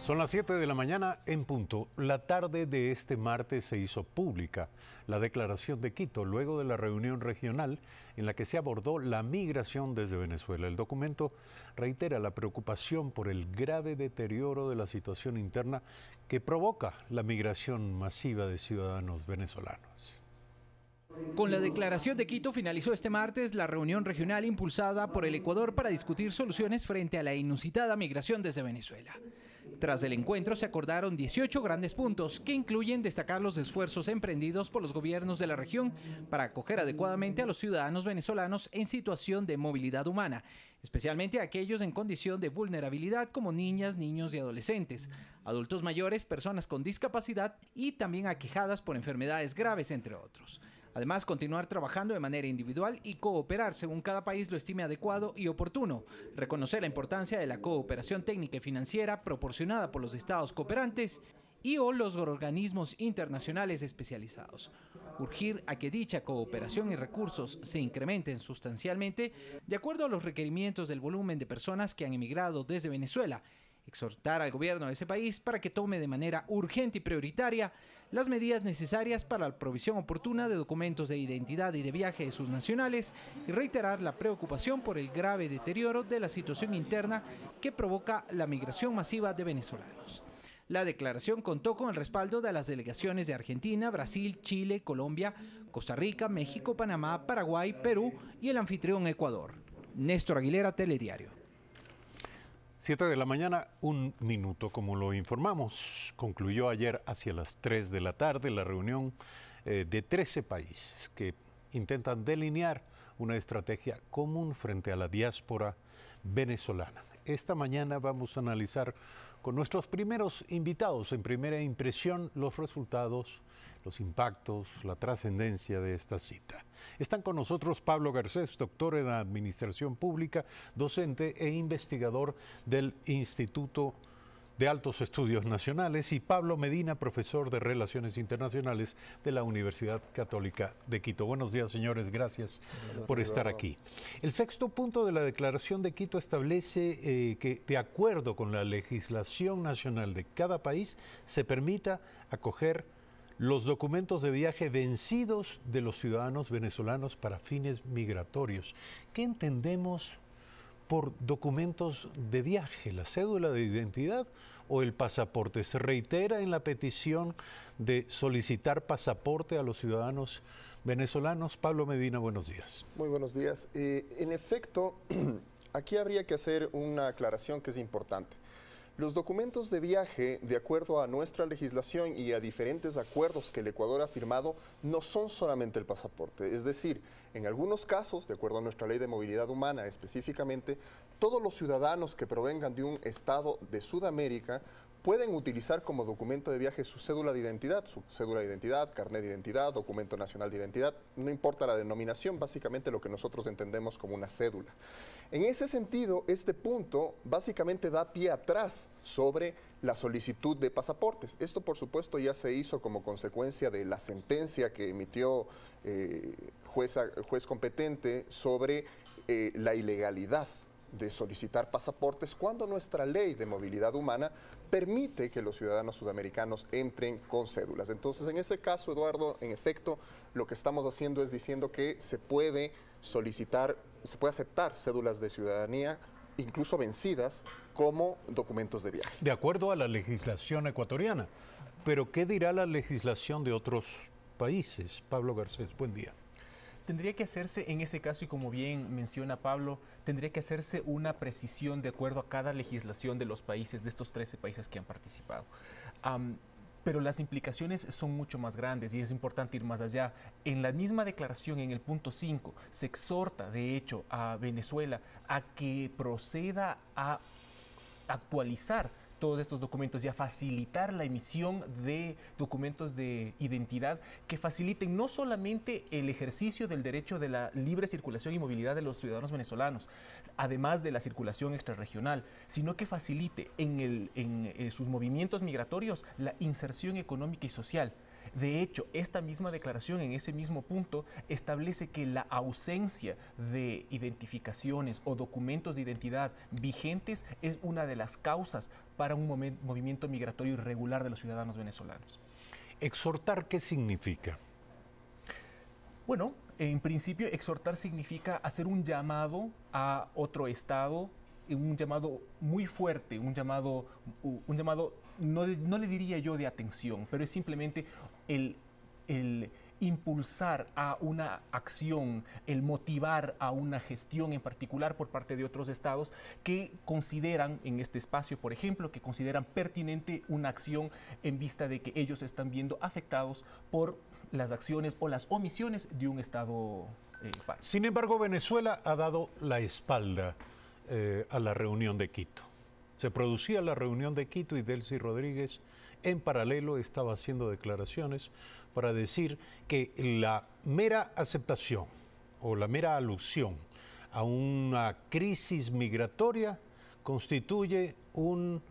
Son las 7 de la mañana en punto. La tarde de este martes se hizo pública la declaración de Quito luego de la reunión regional en la que se abordó la migración desde Venezuela. El documento reitera la preocupación por el grave deterioro de la situación interna que provoca la migración masiva de ciudadanos venezolanos. Con la declaración de Quito finalizó este martes la reunión regional impulsada por el Ecuador para discutir soluciones frente a la inusitada migración desde Venezuela. Tras el encuentro se acordaron 18 grandes puntos que incluyen destacar los esfuerzos emprendidos por los gobiernos de la región para acoger adecuadamente a los ciudadanos venezolanos en situación de movilidad humana, especialmente a aquellos en condición de vulnerabilidad como niñas, niños y adolescentes, adultos mayores, personas con discapacidad y también aquejadas por enfermedades graves, entre otros. Además, continuar trabajando de manera individual y cooperar según cada país lo estime adecuado y oportuno. Reconocer la importancia de la cooperación técnica y financiera proporcionada por los estados cooperantes y o los organismos internacionales especializados. Urgir a que dicha cooperación y recursos se incrementen sustancialmente de acuerdo a los requerimientos del volumen de personas que han emigrado desde Venezuela. Exhortar al gobierno de ese país para que tome de manera urgente y prioritaria las medidas necesarias para la provisión oportuna de documentos de identidad y de viaje de sus nacionales y reiterar la preocupación por el grave deterioro de la situación interna que provoca la migración masiva de venezolanos. La declaración contó con el respaldo de las delegaciones de Argentina, Brasil, Chile, Colombia, Costa Rica, México, Panamá, Paraguay, Perú y el anfitrión Ecuador. Néstor Aguilera, Telediario. 7 de la mañana, 1 minuto, como lo informamos. Concluyó ayer hacia las 3 de la tarde la reunión de 13 países que intentan delinear una estrategia común frente a la diáspora venezolana. Esta mañana vamos a analizar con nuestros primeros invitados en primera impresión los resultados, los impactos, la trascendencia de esta cita. Están con nosotros Pablo Garcés, doctor en Administración Pública, docente e investigador del Instituto de Altos Estudios Nacionales, y Pablo Medina, profesor de Relaciones Internacionales de la Universidad Católica de Quito. Buenos días, señores, gracias por estar aquí. El sexto punto de la Declaración de Quito establece que, de acuerdo con la legislación nacional de cada país, se permita acoger los documentos de viaje vencidos de los ciudadanos venezolanos para fines migratorios. ¿Qué entendemos por documentos de viaje? ¿La cédula de identidad o el pasaporte? Se reitera en la petición de solicitar pasaporte a los ciudadanos venezolanos. Pablo Medina, buenos días. Muy buenos días. En efecto, aquí habría que hacer una aclaración que es importante. Los documentos de viaje, de acuerdo a nuestra legislación y a diferentes acuerdos que el Ecuador ha firmado, no son solamente el pasaporte. Es decir, en algunos casos, de acuerdo a nuestra ley de movilidad humana específicamente, todos los ciudadanos que provengan de un estado de Sudamérica pueden utilizar como documento de viaje su cédula de identidad, carnet de identidad, documento nacional de identidad, no importa la denominación, básicamente lo que nosotros entendemos como una cédula. En ese sentido, este punto básicamente da pie atrás sobre la solicitud de pasaportes. Esto, por supuesto, ya se hizo como consecuencia de la sentencia que emitió juez competente sobre la ilegalidad de solicitar pasaportes cuando nuestra ley de movilidad humana permite que los ciudadanos sudamericanos entren con cédulas. Entonces, en ese caso, Eduardo, en efecto, lo que estamos haciendo es diciendo que se puede aceptar cédulas de ciudadanía, incluso vencidas, como documentos de viaje. De acuerdo a la legislación ecuatoriana. Pero, ¿qué dirá la legislación de otros países? Pablo Garcés, buen día. Tendría que hacerse en ese caso, y como bien menciona Pablo, tendría que hacerse una precisión de acuerdo a cada legislación de los países, de estos 13 países que han participado. Pero las implicaciones son mucho más grandes y es importante ir más allá. En la misma declaración, en el punto 5, se exhorta, de hecho, a Venezuela a que proceda a actualizar todos estos documentos y a facilitar la emisión de documentos de identidad que faciliten no solamente el ejercicio del derecho de la libre circulación y movilidad de los ciudadanos venezolanos, además de la circulación extrarregional, sino que facilite en sus movimientos migratorios la inserción económica y social. De hecho, esta misma declaración en ese mismo punto establece que la ausencia de identificaciones o documentos de identidad vigentes es una de las causas para un movimiento migratorio irregular de los ciudadanos venezolanos. ¿Exhortar qué significa? Bueno, en principio exhortar significa hacer un llamado a otro Estado, un llamado muy fuerte, un llamado no le diría yo de atención, pero es simplemente el impulsar a una acción, el motivar a una gestión en particular por parte de otros estados que consideran, en este espacio por ejemplo, que consideran pertinente una acción en vista de que ellos están viendo afectados por las acciones o las omisiones de un estado par. Sin embargo, Venezuela ha dado la espalda a la reunión de Quito. Se producía la reunión de Quito y Delcy Rodríguez en paralelo estaba haciendo declaraciones para decir que la mera aceptación o la mera alusión a una crisis migratoria constituye un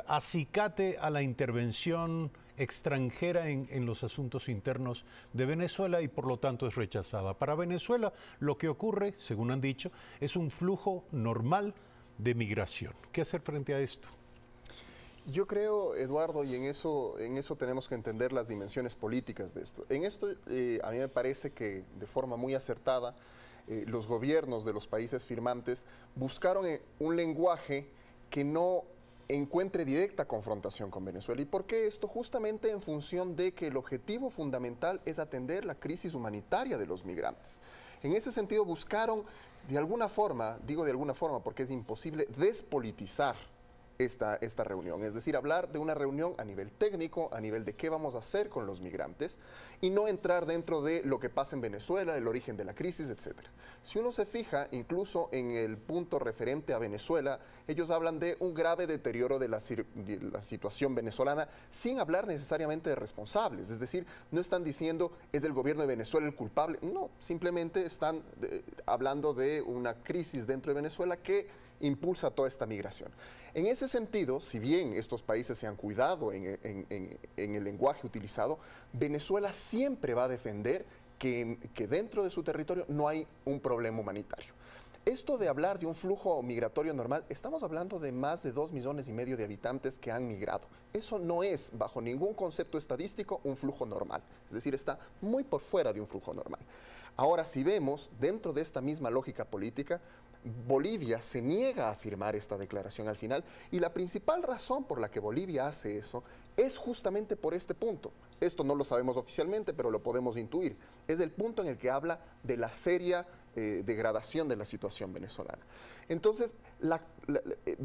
acicate a la intervención extranjera en los asuntos internos de Venezuela y por lo tanto es rechazada. Para Venezuela lo que ocurre, según han dicho, es un flujo normal de migración. ¿Qué hacer frente a esto? Yo creo, Eduardo, y en eso tenemos que entender las dimensiones políticas de esto. En esto a mí me parece que de forma muy acertada los gobiernos de los países firmantes buscaron un lenguaje que no encuentre directa confrontación con Venezuela. ¿Y por qué esto? Justamente en función de que el objetivo fundamental es atender la crisis humanitaria de los migrantes. En ese sentido buscaron de alguna forma, digo de alguna forma porque es imposible, despolitizar esta reunión, es decir, hablar de una reunión a nivel técnico, a nivel de qué vamos a hacer con los migrantes y no entrar dentro de lo que pasa en Venezuela, el origen de la crisis, etc. Si uno se fija, incluso en el punto referente a Venezuela, ellos hablan de un grave deterioro de la situación venezolana sin hablar necesariamente de responsables, es decir, no están diciendo es el gobierno de Venezuela el culpable, no, simplemente están hablando de una crisis dentro de Venezuela que impulsa toda esta migración. En ese sentido, si bien estos países se han cuidado en el lenguaje utilizado, Venezuela siempre va a defender que dentro de su territorio no hay un problema humanitario. Esto de hablar de un flujo migratorio normal, estamos hablando de más de 2,5 millones de habitantes que han migrado. Eso no es, bajo ningún concepto estadístico, un flujo normal. Es decir, está muy por fuera de un flujo normal. Ahora, si vemos, dentro de esta misma lógica política, Bolivia se niega a firmar esta declaración al final y la principal razón por la que Bolivia hace eso es justamente por este punto. Esto no lo sabemos oficialmente, pero lo podemos intuir. Es el punto en el que habla de la seria degradación de la situación venezolana. Entonces,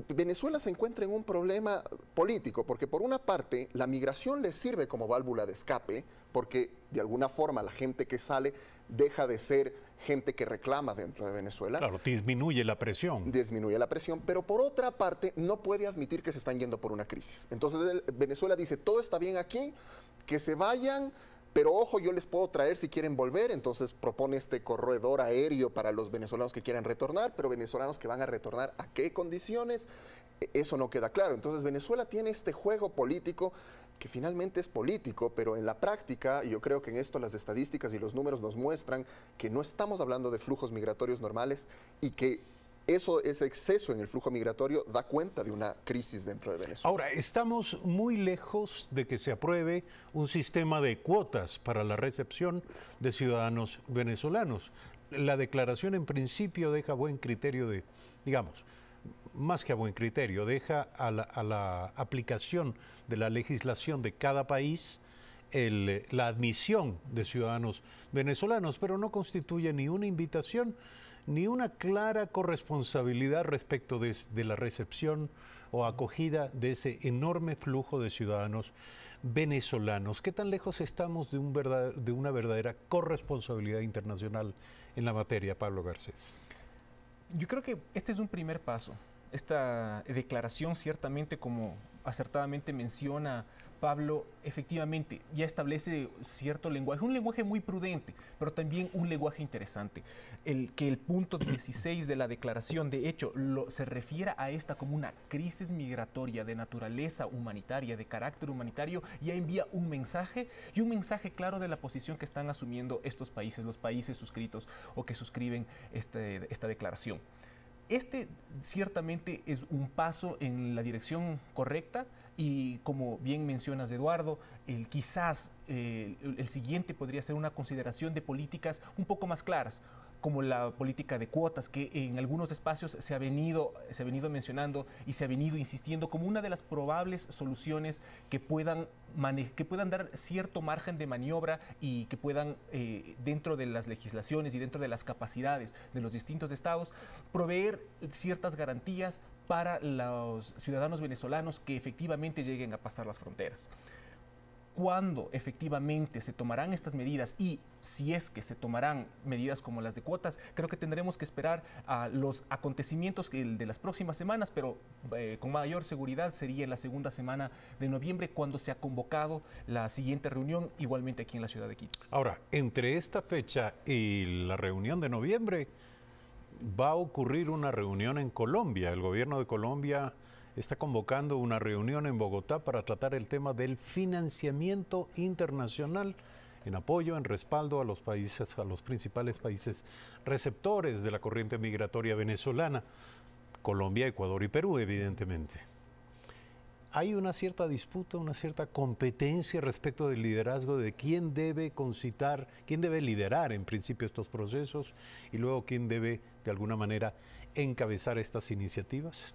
Venezuela se encuentra en un problema político, porque por una parte la migración le sirve como válvula de escape, porque de alguna forma la gente que sale deja de ser gente que reclama dentro de Venezuela. Claro, disminuye la presión. Disminuye la presión, pero por otra parte no puede admitir que se están yendo por una crisis. Entonces Venezuela dice, todo está bien aquí, que se vayan, pero ojo, yo les puedo traer si quieren volver, entonces propone este corredor aéreo para los venezolanos que quieran retornar, pero venezolanos que van a retornar, ¿a qué condiciones? Eso no queda claro. Entonces Venezuela tiene este juego político que finalmente es político, pero en la práctica, y yo creo que en esto las estadísticas y los números nos muestran que no estamos hablando de flujos migratorios normales y que ese exceso en el flujo migratorio da cuenta de una crisis dentro de Venezuela. Ahora, estamos muy lejos de que se apruebe un sistema de cuotas para la recepción de ciudadanos venezolanos. La declaración en principio deja buen criterio de, digamos, más que a buen criterio, deja a la aplicación de la legislación de cada país la admisión de ciudadanos venezolanos, pero no constituye ni una invitación ni una clara corresponsabilidad respecto de la recepción o acogida de ese enorme flujo de ciudadanos venezolanos. ¿Qué tan lejos estamos de una verdadera corresponsabilidad internacional en la materia, Pablo Garcés? Yo creo que este es un primer paso. Esta declaración ciertamente, como acertadamente menciona Pablo, efectivamente, ya establece cierto lenguaje, un lenguaje muy prudente, pero también un lenguaje interesante. El punto 16 de la declaración, de hecho, se refiere a esta como una crisis migratoria de naturaleza humanitaria, de carácter humanitario, ya envía un mensaje, y un mensaje claro de la posición que están asumiendo estos países, los países suscritos o que suscriben esta declaración. Este ciertamente es un paso en la dirección correcta y, como bien mencionas, Eduardo, quizás el siguiente podría ser una consideración de políticas un poco más claras, como la política de cuotas, que en algunos espacios se ha venido mencionando y se ha venido insistiendo como una de las probables soluciones que puedan dar cierto margen de maniobra y que puedan, dentro de las legislaciones y dentro de las capacidades de los distintos estados, proveer ciertas garantías para los ciudadanos venezolanos que efectivamente lleguen a pasar las fronteras. Cuándo efectivamente se tomarán estas medidas y si es que se tomarán medidas como las de cuotas, creo que tendremos que esperar a los acontecimientos de las próximas semanas, pero con mayor seguridad sería en la segunda semana de noviembre, cuando se ha convocado la siguiente reunión, igualmente aquí en la ciudad de Quito. Ahora, entre esta fecha y la reunión de noviembre, va a ocurrir una reunión en Colombia. El gobierno de Colombia está convocando una reunión en Bogotá para tratar el tema del financiamiento internacional en apoyo, en respaldo a los países, a los principales países receptores de la corriente migratoria venezolana, Colombia, Ecuador y Perú, evidentemente. Hay una cierta disputa, una cierta competencia respecto del liderazgo de quién debe concitar, quién debe liderar en principio estos procesos y luego quién debe de alguna manera encabezar estas iniciativas.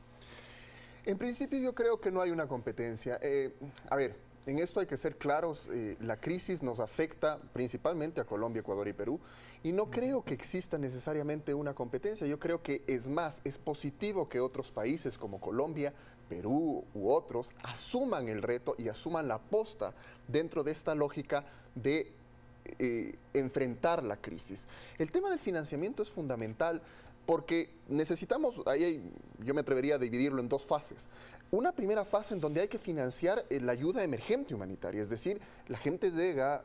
En principio yo creo que no hay una competencia. A ver, en esto hay que ser claros, la crisis nos afecta principalmente a Colombia, Ecuador y Perú, y no creo que exista necesariamente una competencia. Yo creo que es más, es positivo que otros países como Colombia, Perú u otros asuman el reto y asuman la posta dentro de esta lógica de enfrentar la crisis. El tema del financiamiento es fundamental, porque necesitamos, yo me atrevería a dividirlo en dos fases. Una primera fase en donde hay que financiar la ayuda emergente humanitaria, es decir, la gente llega,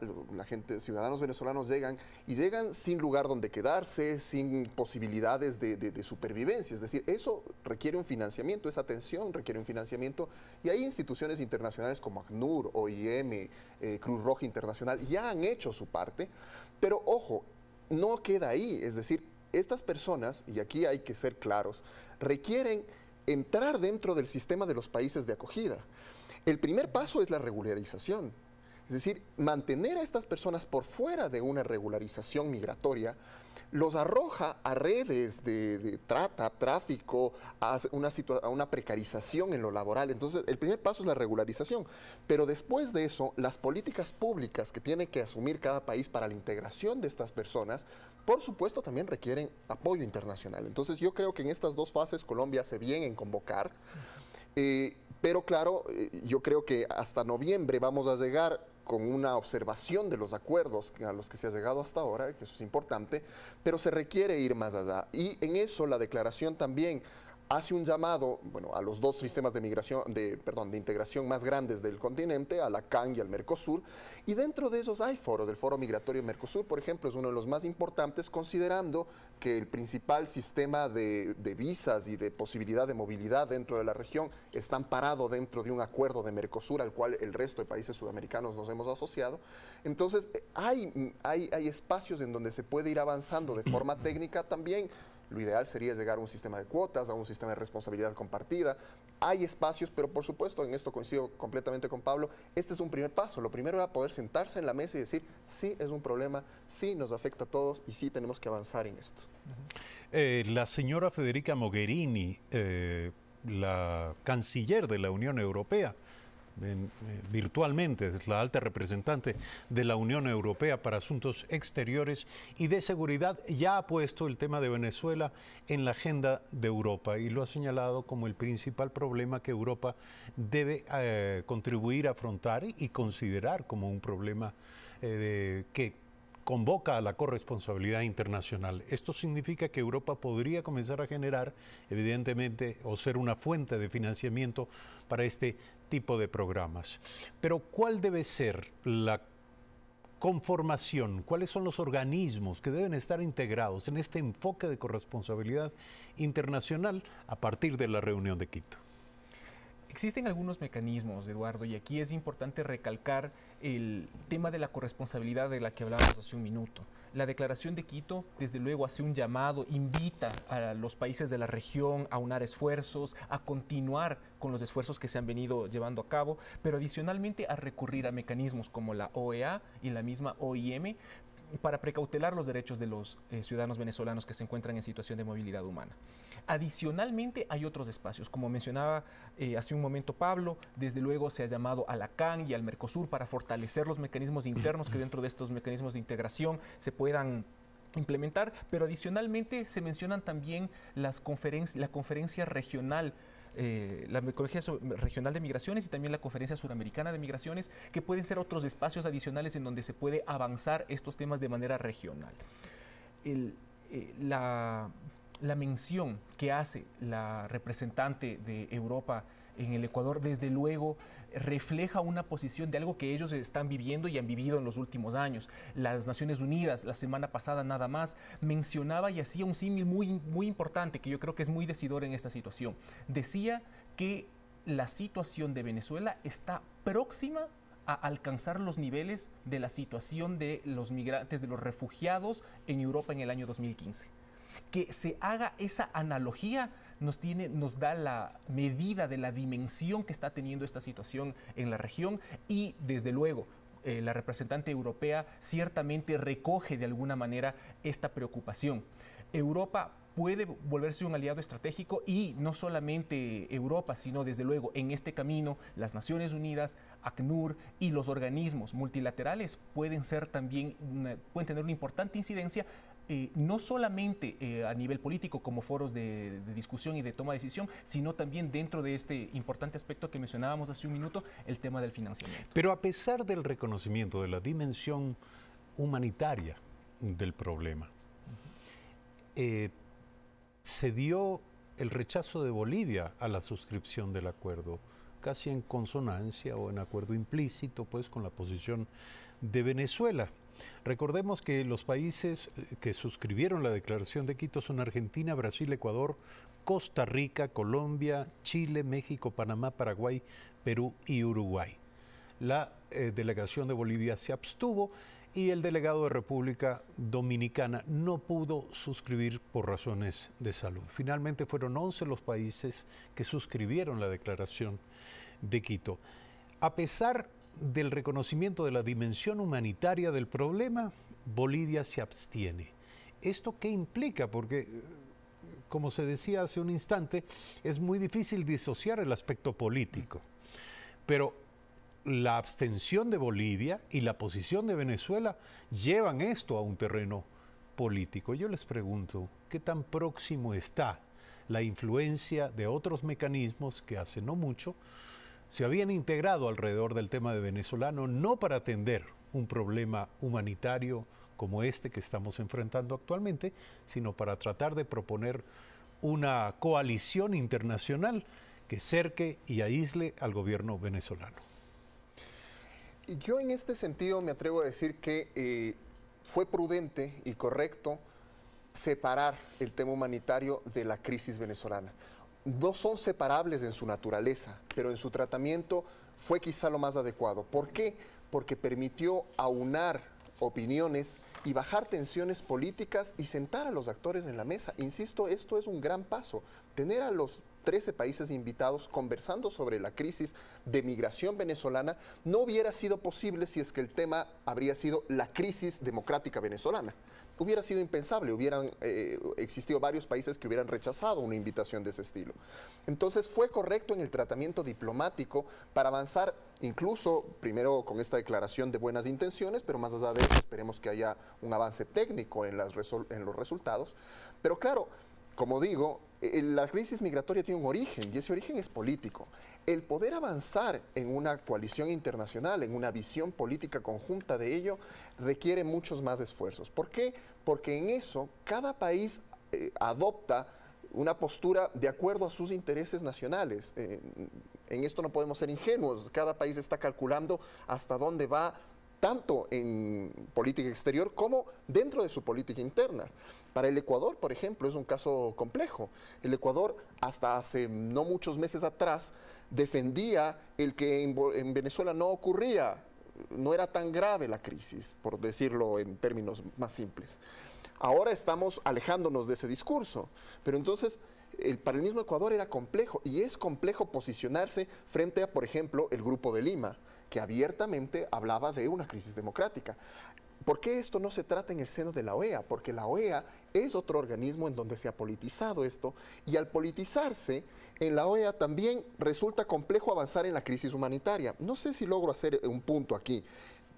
ciudadanos venezolanos llegan y llegan sin lugar donde quedarse, sin posibilidades de supervivencia, es decir, eso requiere un financiamiento, esa atención requiere un financiamiento, y hay instituciones internacionales como ACNUR, OIM, Cruz Roja Internacional, ya han hecho su parte, pero ojo, no queda ahí, es decir, estas personas, y aquí hay que ser claros, requieren entrar dentro del sistema de los países de acogida. El primer paso es la regularización, es decir, mantener a estas personas por fuera de una regularización migratoria los arroja a redes de trata, tráfico, a una precarización en lo laboral. Entonces, el primer paso es la regularización, pero después de eso, las políticas públicas que tiene que asumir cada país para la integración de estas personas, por supuesto, también requieren apoyo internacional. Entonces, yo creo que en estas dos fases Colombia hace bien en convocar, pero claro, yo creo que hasta noviembre vamos a llegar con una observación de los acuerdos a los que se ha llegado hasta ahora, que eso es importante, pero se requiere ir más allá. Y en eso la declaración también hace un llamado, bueno, a los dos sistemas de integración más grandes del continente, a la CAN y al Mercosur, y dentro de esos hay foros. El Foro Migratorio Mercosur, por ejemplo, es uno de los más importantes, considerando que el principal sistema de visas y de posibilidad de movilidad dentro de la región está amparado dentro de un acuerdo de Mercosur al cual el resto de países sudamericanos nos hemos asociado. Entonces, hay espacios en donde se puede ir avanzando de forma técnica también. Lo ideal sería llegar a un sistema de cuotas, a un sistema de responsabilidad compartida. Hay espacios, pero por supuesto, en esto coincido completamente con Pablo, este es un primer paso. Lo primero era poder sentarse en la mesa y decir, sí, es un problema, sí, nos afecta a todos y sí tenemos que avanzar en esto. La señora Federica Mogherini, la canciller de la Unión Europea, virtualmente es la alta representante de la Unión Europea para Asuntos Exteriores y de Seguridad, ya ha puesto el tema de Venezuela en la agenda de Europa y lo ha señalado como el principal problema que Europa debe contribuir a afrontar y considerar como un problema que convoca a la corresponsabilidad internacional. Esto significa que Europa podría comenzar a generar, evidentemente, o ser una fuente de financiamiento para este tipo de programas. Pero ¿cuál debe ser la conformación? ¿Cuáles son los organismos que deben estar integrados en este enfoque de corresponsabilidad internacional a partir de la reunión de Quito? Existen algunos mecanismos, Eduardo, y aquí es importante recalcar el tema de la corresponsabilidad de la que hablábamos hace un minuto. La Declaración de Quito, desde luego, hace un llamado, invita a los países de la región a unar esfuerzos, a continuar con los esfuerzos que se han venido llevando a cabo, pero adicionalmente a recurrir a mecanismos como la OEA y la misma OIM para precautelar los derechos de los ciudadanos venezolanos que se encuentran en situación de movilidad humana. Adicionalmente, hay otros espacios, como mencionaba hace un momento Pablo, desde luego se ha llamado a la CAN y al Mercosur para fortalecer los mecanismos internos que dentro de estos mecanismos de integración se puedan implementar, pero adicionalmente se mencionan también la conferencia regional, la Conferencia Regional de Migraciones y también la Conferencia Suramericana de Migraciones, que pueden ser otros espacios adicionales en donde se puede avanzar estos temas de manera regional. La mención que hace la representante de Europa en el Ecuador, desde luego, refleja una posición de algo que ellos están viviendo y han vivido en los últimos años. Las Naciones Unidas, la semana pasada nada más, mencionaba y hacía un símil muy importante, que yo creo que es muy decidor en esta situación. Decía que la situación de Venezuela está próxima a alcanzar los niveles de la situación de los migrantes, de los refugiados en Europa en el año 2015. Que se haga esa analogía nos da la medida de la dimensión que está teniendo esta situación en la región y, desde luego, la representante europea ciertamente recoge de alguna manera esta preocupación. Europa puede volverse un aliado estratégico y no solamente Europa, sino desde luego en este camino las Naciones Unidas, ACNUR y los organismos multilaterales pueden tener una importante incidencia, no solamente a nivel político como foros de discusión y de toma de decisión, sino también dentro de este importante aspecto que mencionábamos hace un minuto, el tema del financiamiento. Pero a pesar del reconocimiento de la dimensión humanitaria del problema, se dio el rechazo de Bolivia a la suscripción del acuerdo, casi en consonancia o en acuerdo implícito pues con la posición de Venezuela. Recordemos que los países que suscribieron la Declaración de Quito son Argentina, Brasil, Ecuador, Costa Rica, Colombia, Chile, México, Panamá, Paraguay, Perú y Uruguay. La delegación de Bolivia se abstuvo y el delegado de República Dominicana no pudo suscribir por razones de salud. Finalmente fueron 11 los países que suscribieron la Declaración de Quito. A pesar del reconocimiento de la dimensión humanitaria del problema, Bolivia se abstiene. ¿Esto qué implica? Porque, como se decía hace un instante, es muy difícil disociar el aspecto político. Pero la abstención de Bolivia y la posición de Venezuela llevan esto a un terreno político. Yo les pregunto, ¿qué tan próximo está la influencia de otros mecanismos que hace no mucho se habían integrado alrededor del tema de venezolano, no para atender un problema humanitario como este que estamos enfrentando actualmente, sino para tratar de proponer una coalición internacional que cerque y aísle al gobierno venezolano? Yo en este sentido me atrevo a decir que fue prudente y correcto separar el tema humanitario de la crisis venezolana. No son separables en su naturaleza, pero en su tratamiento fue quizá lo más adecuado. ¿Por qué? Porque permitió aunar opiniones y bajar tensiones políticas y sentar a los actores en la mesa. Insisto, esto es un gran paso. Tener a los 13 países invitados conversando sobre la crisis de migración venezolana no hubiera sido posible si es que el tema habría sido la crisis democrática venezolana. Hubiera sido impensable, hubieran existido varios países que hubieran rechazado una invitación de ese estilo. Entonces fue correcto en el tratamiento diplomático para avanzar, incluso primero con esta declaración de buenas intenciones, pero más allá de eso esperemos que haya un avance técnico en los resultados. Pero claro, como digo, la crisis migratoria tiene un origen y ese origen es político. El poder avanzar en una coalición internacional, en una visión política conjunta de ello, requiere muchos más esfuerzos. ¿Por qué? Porque en eso cada país adopta una postura de acuerdo a sus intereses nacionales. En esto no podemos ser ingenuos. Cada país está calculando hasta dónde va, tanto en política exterior como dentro de su política interna. Para el Ecuador, por ejemplo, es un caso complejo. El Ecuador, hasta hace no muchos meses atrás, defendía el que en Venezuela no ocurría, no era tan grave la crisis, por decirlo en términos más simples. Ahora estamos alejándonos de ese discurso, pero entonces para el mismo Ecuador era complejo, y es complejo posicionarse frente a, por ejemplo, el Grupo de Lima, que abiertamente hablaba de una crisis democrática. ¿Por qué esto no se trata en el seno de la OEA? Porque la OEA es otro organismo en donde se ha politizado esto, y al politizarse, en la OEA también resulta complejo avanzar en la crisis humanitaria. No sé si logro hacer un punto aquí.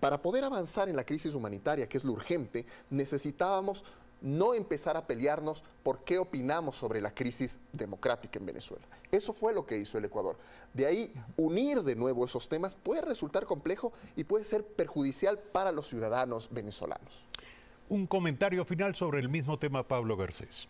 Para poder avanzar en la crisis humanitaria, que es lo urgente, necesitábamos no empezar a pelearnos por qué opinamos sobre la crisis democrática en Venezuela. Eso fue lo que hizo el Ecuador. De ahí, unir de nuevo esos temas puede resultar complejo y puede ser perjudicial para los ciudadanos venezolanos. Un comentario final sobre el mismo tema, Pablo Garcés.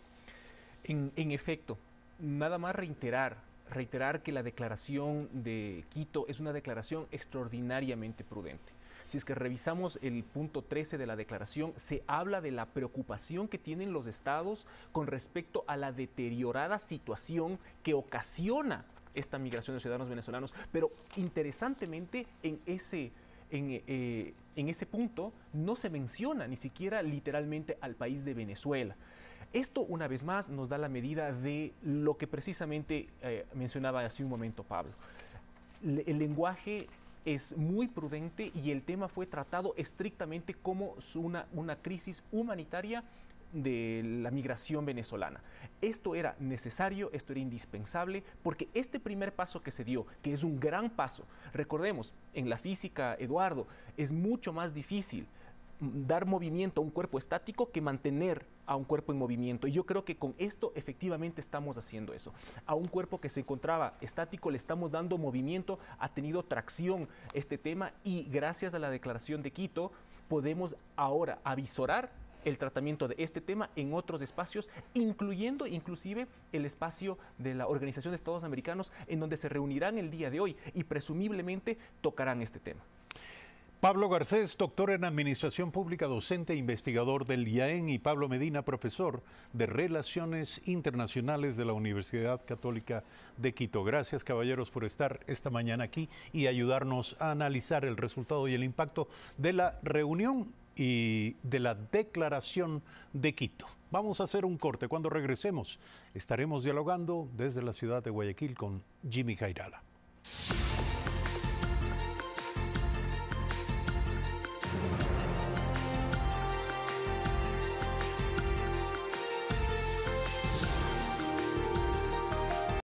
En efecto, nada más reiterar que la declaración de Quito es una declaración extraordinariamente prudente. Si es que revisamos el punto 13 de la declaración, se habla de la preocupación que tienen los estados con respecto a la deteriorada situación que ocasiona esta migración de ciudadanos venezolanos. Pero interesantemente, en ese punto no se menciona ni siquiera literalmente al país de Venezuela. Esto, una vez más, nos da la medida de lo que precisamente mencionaba hace un momento Pablo. El lenguaje es muy prudente y el tema fue tratado estrictamente como una crisis humanitaria de la migración venezolana. Esto era necesario, esto era indispensable, porque este primer paso que se dio, que es un gran paso, recordemos, en la física, Eduardo, es mucho más difícil dar movimiento a un cuerpo estático que mantener a un cuerpo en movimiento. Y yo creo que con esto efectivamente estamos haciendo eso. A un cuerpo que se encontraba estático le estamos dando movimiento, ha tenido tracción este tema, y gracias a la declaración de Quito podemos ahora avisorar el tratamiento de este tema en otros espacios, incluyendo inclusive el espacio de la Organización de Estados Americanos, en donde se reunirán el día de hoy y presumiblemente tocarán este tema. Pablo Garcés, doctor en Administración Pública, docente e investigador del IAEN, y Pablo Medina, profesor de Relaciones Internacionales de la Universidad Católica de Quito. Gracias, caballeros, por estar esta mañana aquí y ayudarnos a analizar el resultado y el impacto de la reunión y de la declaración de Quito. Vamos a hacer un corte. Cuando regresemos, estaremos dialogando desde la ciudad de Guayaquil con Jimmy Jairala.